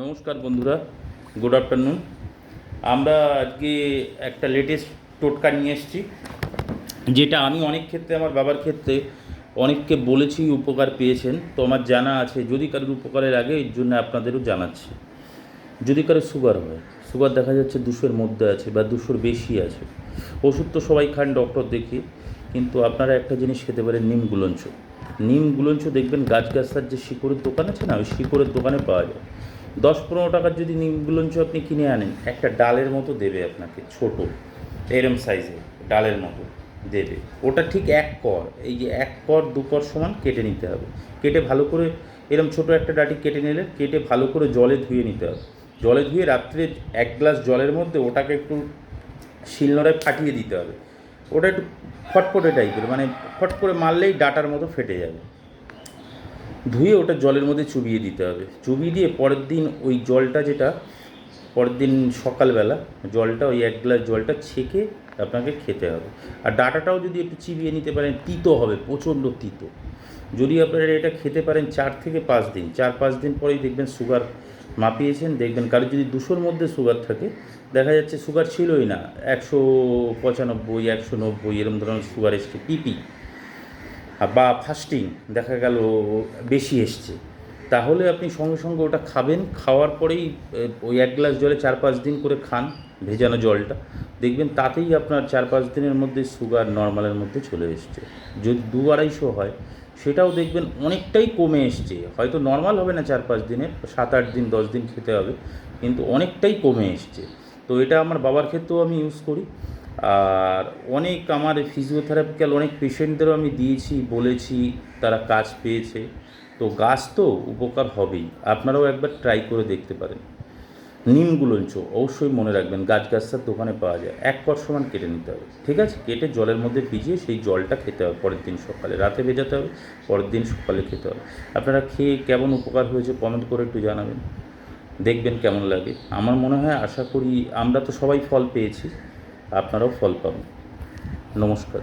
নমস্কার বন্ধুরা, good afternoon. আমরা আজকে একটা লেটেস্ট টোটকা নিয়ে এসেছি, যেটা আমি অনেক ক্ষেত্রে আমার বাবার ক্ষেত্রে অনেককে বলেছি, উপকার পেয়েছেন। তো আমার জানা আছে, যদি কারোর উপকারের আগে এর জন্য আপনাদেরও জানাচ্ছি। যদি কারোর সুগার হয়, সুগার দেখা যাচ্ছে 200-এর মধ্যে আছে বা 200-এর বেশি আছে, ওষুধ তো সবাই খান ডক্টর দেখিয়ে, কিন্তু আপনারা একটা জিনিস খেতে পারেন, নিম গুলঞ্চ। নিম গুলঞ্চ দেখবেন গাছগাছার যে শিকড়ের দোকান আছে না, ওই শিকড়ের দোকানে পাওয়া যায়। 10-15 টাকার যদি নিম গুলঞ্চ আপনি কিনে আনেন, একটা ডালের মতো দেবে আপনাকে, ছোট এরম সাইজে ডালের মতো দেবে। ওটা ঠিক 1 কর, এই যে 1 কর 2 কর সমান কেটে নিতে হবে। কেটে ভালো করে এরম ছোট একটা ডাঁটি কেটে নিলে, কেটে ভালো করে জলে ধুয়ে নিতে হবে। জলে ধুয়ে রাত্রে 1 গ্লাস জলের মধ্যে ওটাকে একটু শিলনোড়ায় ফাটিয়ে দিতে হবে। ওটা একটু ফটফটে টাইপের, মানে ফট করে মারলেই ডাঁটার মতো ফেটে যাবে। ধুয়ে ওটা জলের মধ্যে চুবিয়ে দিতে হবে। চুবিয়ে দিয়ে পরের দিন ওই জলটা, যেটা পরের দিন সকালবেলা জলটা, ওই 1 গ্লাস জলটা ছেঁকে আপনাকে খেতে হবে। আর ডাঁটাটাও যদি একটু চিবিয়ে নিতে পারেন, তিতো হবে, প্রচণ্ড তিতো। যদি আপনারা এটা খেতে পারেন 4 থেকে 5 দিন, 4-5 দিন পরেই দেখবেন সুগার মাপিয়েছেন। দেখবেন কারো যদি 200-এর মধ্যে সুগার থাকে, দেখা যাচ্ছে সুগার ছিলই না, 195, 190 এরকম ধরনের সুগার এসছে, পিপি বা ফাস্টিং দেখা গেল বেশি এসছে, তাহলে আপনি সঙ্গে সঙ্গে ওটা খাবেন। খাওয়ার পরেই ওই 1 গ্লাস জলে 4-5 দিন করে খান, ভেজানো জলটা, দেখবেন তাতেই আপনার 4-5 দিনের মধ্যে সুগার নর্মালের মধ্যে চলে এসছে। যদি 200-250 হয়, সেটাও দেখবেন অনেকটাই কমে এসছে। হয়তো নর্মাল হবে না 4-5 দিনে, 7-8 দিন 10 দিন খেতে হবে, কিন্তু অনেকটাই কমে এসছে। তো এটা আমার বাবার ক্ষেত্রেও আমি ইউজ করি। আর অনেক আমার ফিজিওথেরাপিক্যাল অনেক পেশেন্টদেরও আমি দিয়েছি, বলেছি, তারা কাজ পেয়েছে। তো গাছ তো উপকার হবেই, আপনারাও একবার ট্রাই করে দেখতে পারেন। নিম গুলঞ্চ অবশ্যই মনে রাখবেন, গাছগাছার দোকানে পাওয়া যায়। 1 কর সমান কেটে নিতে হবে, ঠিক আছে? কেটে জলের মধ্যে ভিজিয়ে সেই জলটা খেতে হবে পরের দিন সকালে। রাতে ভেজাতে হবে, পরের দিন সকালে খেতে হবে। আপনারা খেয়ে কেমন উপকার হয়েছে কমেন্ট করে একটু জানাবেন, দেখবেন কেমন লাগে। আমার মনে হয়, আশা করি আমরা তো সবাই ফল পেয়েছি, আপনারাও ফল পাবেন। নমস্কার।